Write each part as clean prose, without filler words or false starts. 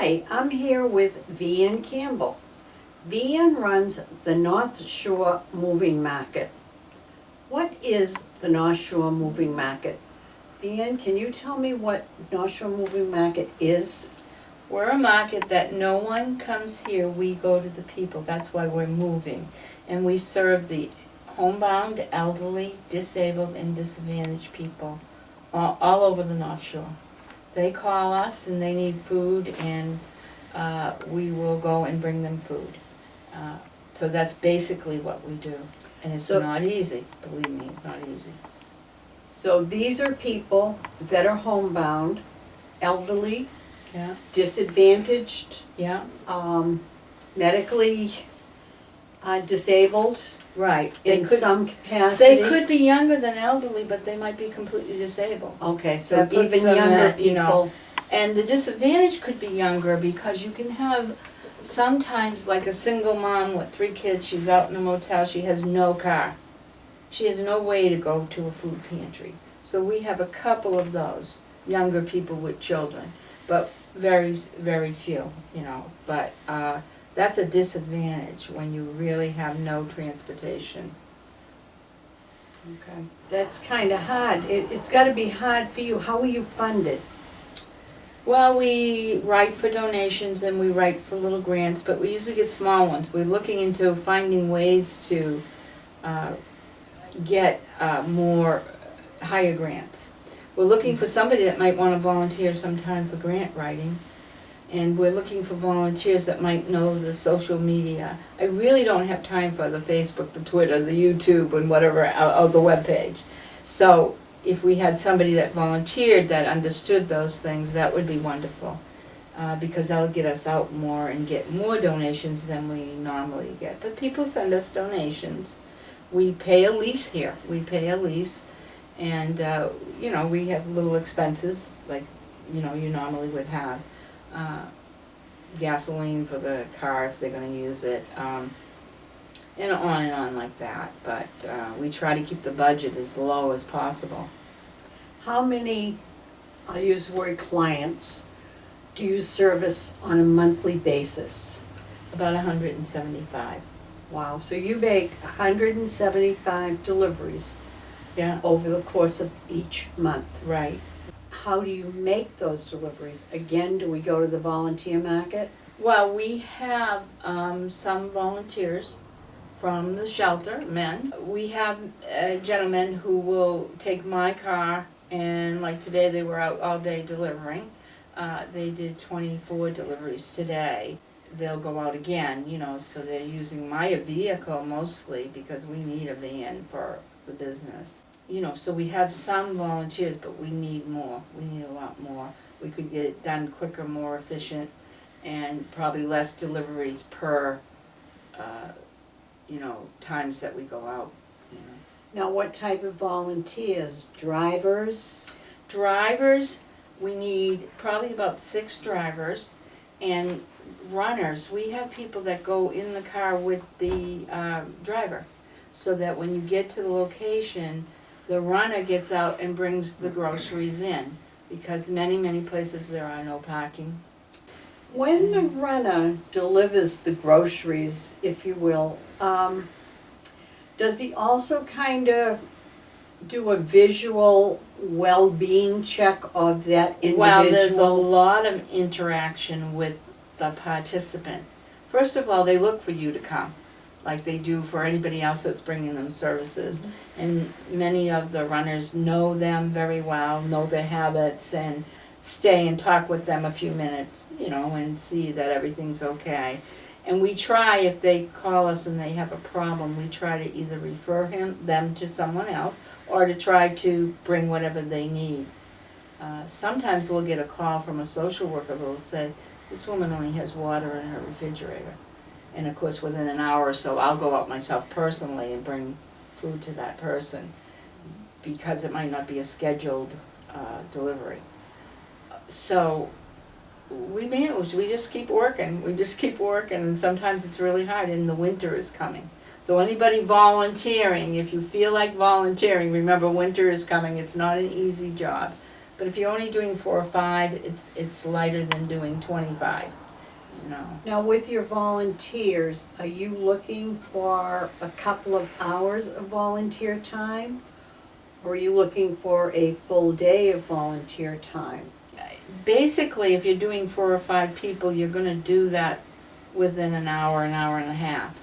Hi, I'm here with VeAnn Campbell. VeAnn runs the North Shore Moving Market. What is the North Shore Moving Market? VeAnn, can you tell me what North Shore Moving Market is? We're a market that no one comes here, we go to the people, that's why we're moving. And we serve the homebound, elderly, disabled, and disadvantaged people all over the North Shore. They call us and they need food, and we will go and bring them food. So that's basically what we do. And it's not easy, believe me, it's not easy. So these are people that are homebound, elderly, Yeah, disadvantaged, yeah, medically disabled right. in some capacity. They could be younger than elderly, but they might be completely disabled. Okay, so That puts even them younger at, you know, people. And the disadvantage could be younger because you can have sometimes like a single mom with 3 kids, she's out in a motel, she has no car. She has no way to go to a food pantry. So we have a couple of those, younger people with children, but very, very few, you know. But that's a disadvantage when you really have no transportation. Okay. That's kind of hard. It's got to be hard for you. How are you funded? Well, we write for donations and we write for little grants, but we usually get small ones. We're looking into finding ways to get more higher grants. We're looking for somebody that might want to volunteer sometime for grant writing, and we're looking for volunteers that might know the social media. I really don't have time for the Facebook, the Twitter, the YouTube, and whatever, or the webpage. So if we had somebody that volunteered that understood those things, that would be wonderful, because that would get us out more and get more donations than we normally get. But people send us donations. We pay a lease here. We pay a lease, and you know, we have little expenses like, you know, you normally would have. Gasoline for the car if they're going to use it, and on like that. But we try to keep the budget as low as possible. How many, I'll use the word clients, do you service on a monthly basis? About 175. Wow, so you make 175 deliveries Yeah, over the course of each month. right. How do you make those deliveries? Again, do we go to the volunteer market? Well, we have some volunteers from the shelter, men. We have gentlemen who will take my car, and like today they were out all day delivering. They did 24 deliveries today. They'll go out again, you know, so they're using my vehicle mostly because we need a van for the business. You know, so we have some volunteers, but we need more. We need a lot more. We could get it done quicker, more efficient, and probably less deliveries per, you know, times that we go out, you know. Now, what type of volunteers? Drivers? Drivers, we need probably about 6 drivers, and runners. We have people that go in the car with the driver, so that when you get to the location, the runner gets out and brings the groceries in, because many places there are no parking. When the runner delivers the groceries, if you will, does he also kind of do a visual well-being check of that individual? Well, there's a lot of interaction with the participant. First of all, they look for you to come, like they do for anybody else that's bringing them services. Mm-hmm. And many of the runners know them very well, know their habits, and stay and talk with them a few minutes, you know, and see that everything's okay. And we try, if they call us and they have a problem, we try to either refer them to someone else or to try to bring whatever they need. Sometimes we'll get a call from a social worker who will say, this woman only has water in her refrigerator. And of course, within an hour or so, I'll go out myself personally and bring food to that person, because it might not be a scheduled delivery. So we manage, we just keep working, and sometimes it's really hard, and the winter is coming. So anybody volunteering, if you feel like volunteering, remember winter is coming. It's not an easy job. But if you're only doing 4 or 5, it's lighter than doing 25, you know. Now, with your volunteers, are you looking for a couple of hours of volunteer time? Or are you looking for a full day of volunteer time? Basically, if you're doing 4 or 5 people, you're gonna do that within an hour and a half.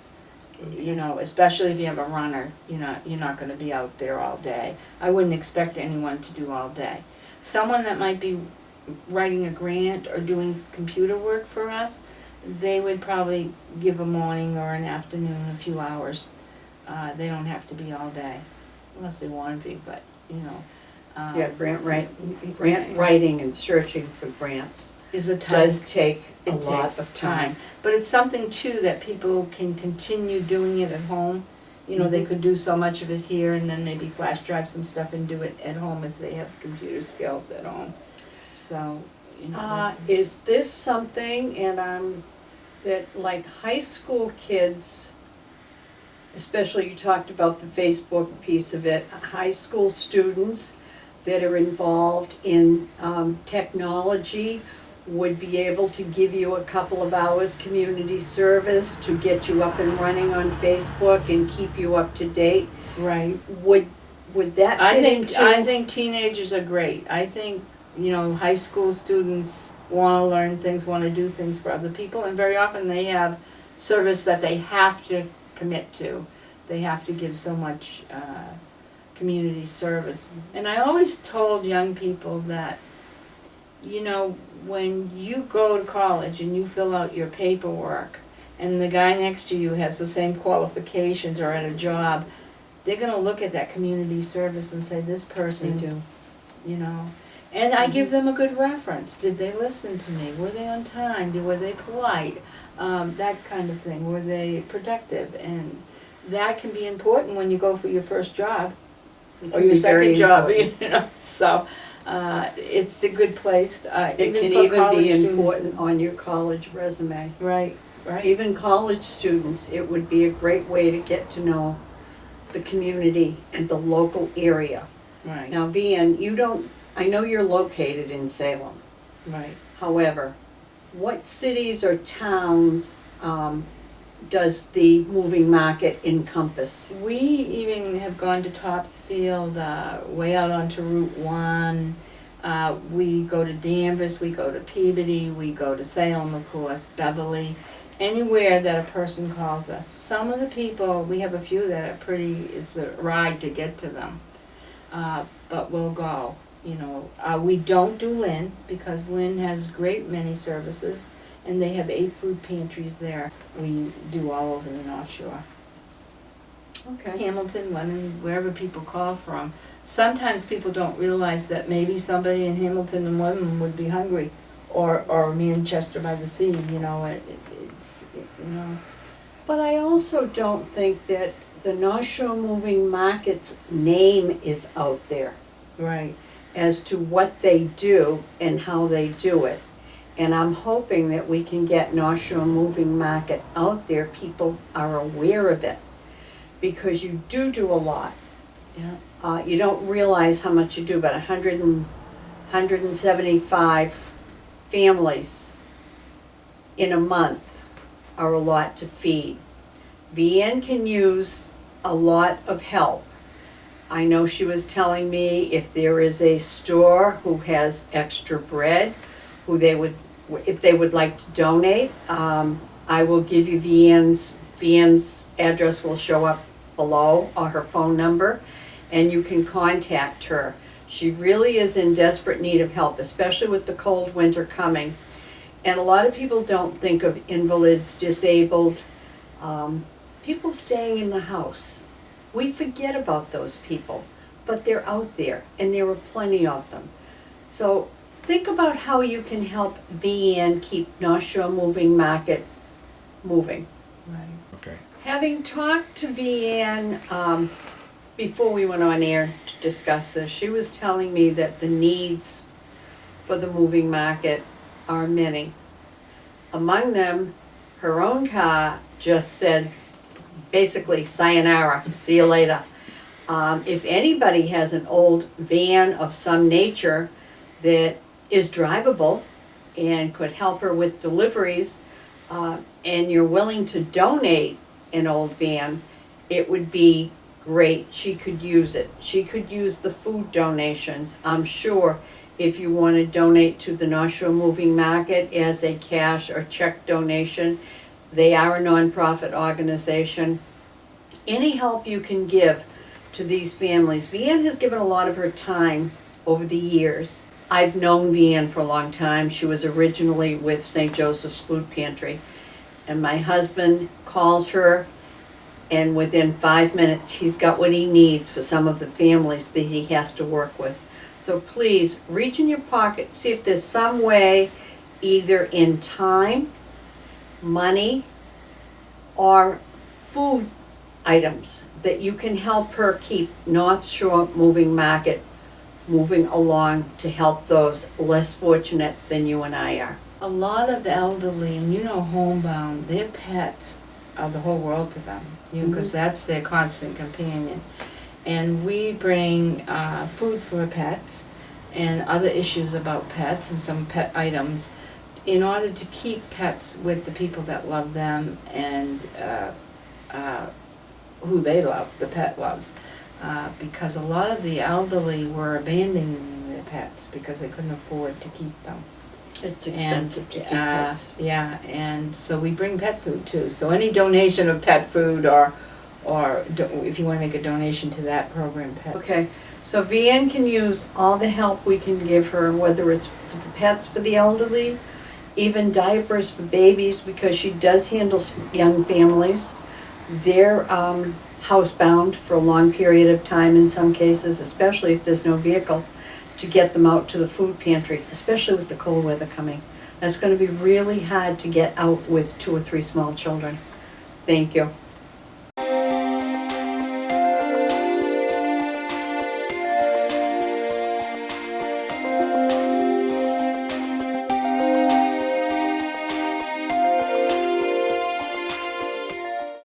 You know, especially if you have a runner, you're not gonna be out there all day. I wouldn't expect anyone to do all day. Someone that might be writing a grant or doing computer work for us, they would probably give a morning or an afternoon, a few hours. They don't have to be all day, unless they want to be, but, you know. Yeah, grant writing and searching for grants is a time. does take a It lot takes of time. But it's something too that people can continue doing it at home. You know, they could do so much of it here and then maybe flash drive some stuff and do it at home if they have computer skills at home. So, you know. Is this something, that like high school kids, especially you talked about the Facebook piece of it, high school students that are involved in technology would be able to give you a couple of hours community service to get you up and running on Facebook and keep you up to date? Right. Would that fit into? I think teenagers are great. I think, you know, high school students want to learn things, want to do things for other people, and very often they have service that they have to commit to. They have to give so much community service. And I always told young people that, you know, when you go to college and you fill out your paperwork and the guy next to you has the same qualifications or at a job, they're going to look at that community service and say, this person, They do. you know. And I give them a good reference. Did they listen to me? Were they on time? Were they polite? That kind of thing. Were they productive? And that can be important when you go for your first job or your second job, you know. So it's a good place. It even can for even college be students. important on your college resume. Right, right. Even college students, it would be a great way to get to know the community and the local area. Right, Now, VeAnn, I know you're located in Salem. right. However, what cities or towns does the moving market encompass? We even have gone to Topsfield, way out onto Route 1. We go to Danvers, we go to Peabody, we go to Salem, of course, Beverly, anywhere that a person calls us. Some of the people, we have a few that are it's a ride to get to them, but we'll go. You know, we don't do Lynn because Lynn has great many services and they have 8 food pantries there. We do all over the North Shore. Okay. Hamilton, Lennon, wherever people call from. Sometimes people don't realize that maybe somebody in Hamilton and Lennon would be hungry, or Manchester by the Sea. You know, you know. But I also don't think that the North Shore Moving Market's name is out there Right. as to what they do and how they do it. And I'm hoping that we can get North Shore Moving Market out there. People are aware of it because you do a lot. Yeah. You don't realize how much you do, but 175 families in a month are a lot to feed. VeAnn can use a lot of help. I know she was telling me if there is a store who has extra bread, if they would like to donate, I will give you VeAnn's address will show up below, or her phone number, and you can contact her. She really is in desperate need of help, especially with the cold winter coming. And a lot of people don't think of invalids, disabled, people staying in the house. We forget about those people, but they're out there, and there are plenty of them. So think about how you can help VeAnn keep North Shore Moving Market moving. Right. Okay. Having talked to VeAnn before we went on air to discuss this, she was telling me that the needs for the moving market are many. Among them, her own car just said, basically, sayonara, see you later. If anybody has an old van of some nature that is drivable and could help her with deliveries, and you're willing to donate an old van, it would be great. She could use it. She could use the food donations. I'm sure if you want to donate to the North Shore Moving Market as a cash or check donation, they are a nonprofit organization. Any help you can give to these families. VeAnn has given a lot of her time over the years. I've known VeAnn for a long time. She was originally with St. Joseph's Food Pantry. And my husband calls her, and within 5 minutes, he's got what he needs for some of the families that he has to work with. So please, reach in your pocket, see if there's some way, either in time, money, or food items, that you can help her keep North Shore Moving Market moving along to help those less fortunate than you and I are. A lot of elderly, and homebound, their pets are the whole world to them, because that's their constant companion. And we bring food for pets and other issues about pets and some pet items in order to keep pets with the people that love them and who they love, the pet loves. Because a lot of the elderly were abandoning their pets because they couldn't afford to keep them. It's expensive to keep pets. Yeah, and so we bring pet food too. So any donation of pet food or if you want to make a donation to that program, pet. Okay, so VeAnn can use all the help we can give her, whether it's for the pets for the elderly, even diapers for babies, because she does handle young families. They're housebound for a long period of time in some cases, especially if there's no vehicle to get them out to the food pantry, especially with the cold weather coming. That's going to be really hard to get out with 2 or 3 small children. Thank you.